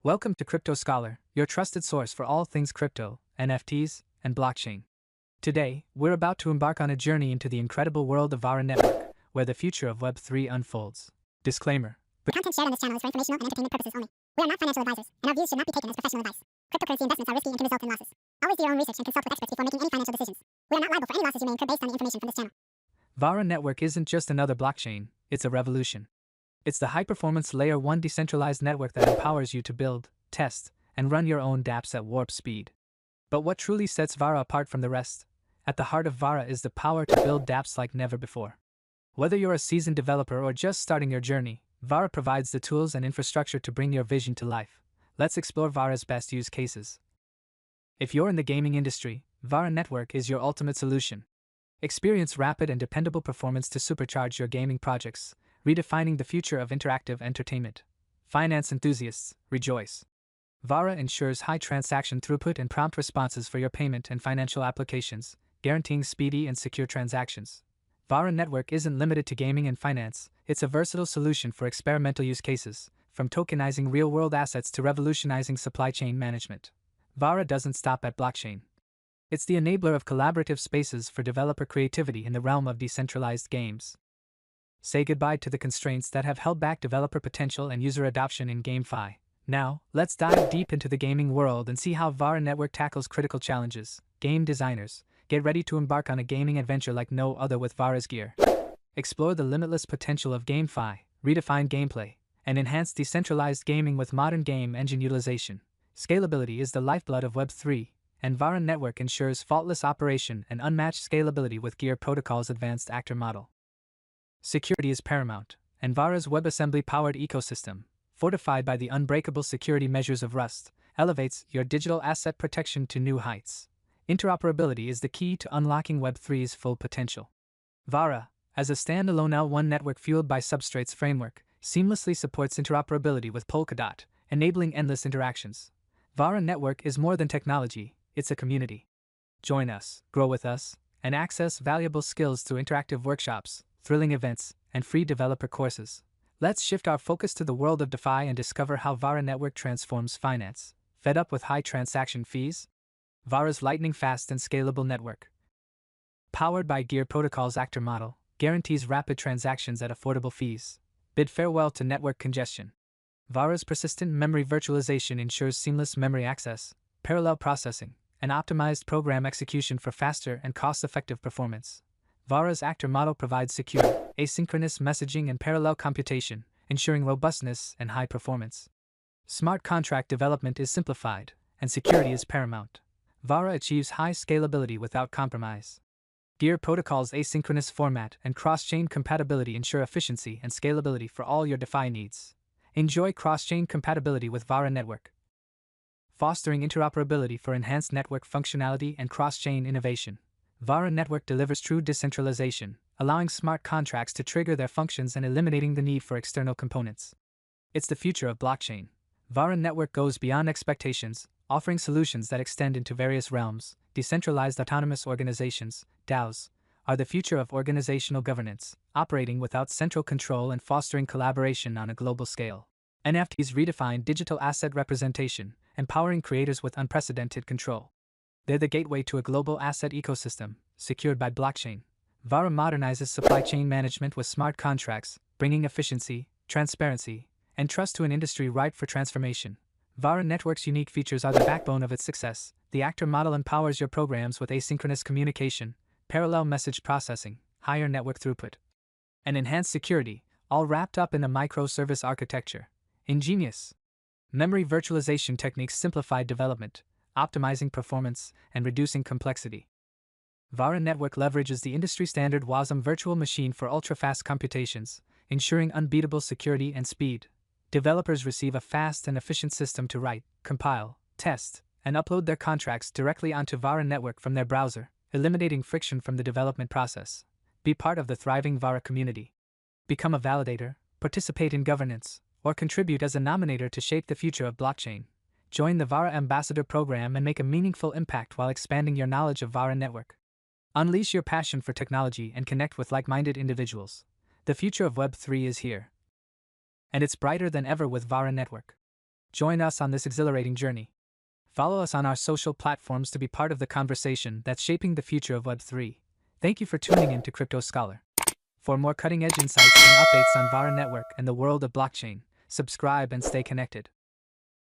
Welcome to Crypto Scholar, your trusted source for all things crypto, NFTs, and blockchain. Today, we're about to embark on a journey into the incredible world of Vara Network, where the future of Web3 unfolds. Disclaimer. The content shared on this channel is for informational and entertainment purposes only. We are not financial advisors, and our views should not be taken as professional advice. Cryptocurrency investments are risky and can result in losses. Always do your own research and consult with experts before making any financial decisions. We are not liable for any losses you may incur based on the information from this channel. Vara Network isn't just another blockchain, it's a revolution. It's the high-performance Layer 1 decentralized network that empowers you to build, test, and run your own dApps at warp speed. But what truly sets Vara apart from the rest? At the heart of Vara is the power to build dApps like never before. Whether you're a seasoned developer or just starting your journey, Vara provides the tools and infrastructure to bring your vision to life. Let's explore Vara's best use cases. If you're in the gaming industry, Vara Network is your ultimate solution. Experience rapid and dependable performance to supercharge your gaming projects, redefining the future of interactive entertainment. Finance enthusiasts, rejoice. Vara ensures high transaction throughput and prompt responses for your payment and financial applications, guaranteeing speedy and secure transactions. Vara Network isn't limited to gaming and finance, it's a versatile solution for experimental use cases, from tokenizing real-world assets to revolutionizing supply chain management. Vara doesn't stop at blockchain. It's the enabler of collaborative spaces for developer creativity in the realm of decentralized games. Say goodbye to the constraints that have held back developer potential and user adoption in GameFi. Now, let's dive deep into the gaming world and see how Vara Network tackles critical challenges. Game designers, get ready to embark on a gaming adventure like no other with Vara's gear. Explore the limitless potential of GameFi, redefine gameplay, and enhance decentralized gaming with modern game engine utilization. Scalability is the lifeblood of Web3, and Vara Network ensures faultless operation and unmatched scalability with Gear Protocol's advanced actor model. Security is paramount, and Vara's WebAssembly-powered ecosystem, fortified by the unbreakable security measures of Rust, elevates your digital asset protection to new heights. Interoperability is the key to unlocking Web3's full potential. Vara, as a standalone L1 network fueled by Substrate's framework, seamlessly supports interoperability with Polkadot, enabling endless interactions. Vara Network is more than technology, it's a community. Join us, grow with us, and access valuable skills through interactive workshops, thrilling events, and free developer courses. Let's shift our focus to the world of DeFi and discover how Vara Network transforms finance. Fed up with high transaction fees? Vara's lightning-fast and scalable network, powered by Gear Protocol's actor model, guarantees rapid transactions at affordable fees. Bid farewell to network congestion. Vara's persistent memory virtualization ensures seamless memory access, parallel processing, and optimized program execution for faster and cost-effective performance. Vara's actor model provides secure, asynchronous messaging and parallel computation, ensuring robustness and high performance. Smart contract development is simplified, and security is paramount. Vara achieves high scalability without compromise. Gear Protocol's asynchronous format and cross-chain compatibility ensure efficiency and scalability for all your DeFi needs. Enjoy cross-chain compatibility with Vara Network, fostering interoperability for enhanced network functionality and cross-chain innovation. Vara Network delivers true decentralization, allowing smart contracts to trigger their functions and eliminating the need for external components. It's the future of blockchain. Vara Network goes beyond expectations, offering solutions that extend into various realms. Decentralized autonomous organizations, DAOs, are the future of organizational governance, operating without central control and fostering collaboration on a global scale. NFTs redefine digital asset representation, empowering creators with unprecedented control. They're the gateway to a global asset ecosystem, secured by blockchain. Vara modernizes supply chain management with smart contracts, bringing efficiency, transparency, and trust to an industry ripe for transformation. Vara Network's unique features are the backbone of its success. The actor model empowers your programs with asynchronous communication, parallel message processing, higher network throughput, and enhanced security, all wrapped up in a microservice architecture. Ingenious memory virtualization techniques simplify development, optimizing performance, and reducing complexity. Vara Network leverages the industry-standard Wasm Virtual Machine for ultra-fast computations, ensuring unbeatable security and speed. Developers receive a fast and efficient system to write, compile, test, and upload their contracts directly onto Vara Network from their browser, eliminating friction from the development process. Be part of the thriving Vara community. Become a validator, participate in governance, or contribute as a nominator to shape the future of blockchain. Join the Vara Ambassador program and make a meaningful impact while expanding your knowledge of Vara Network. Unleash your passion for technology and connect with like-minded individuals. The future of Web3 is here, and it's brighter than ever with Vara Network. Join us on this exhilarating journey. Follow us on our social platforms to be part of the conversation that's shaping the future of Web3. Thank you for tuning in to Crypto Scholar. For more cutting-edge insights and updates on Vara Network and the world of blockchain, subscribe and stay connected.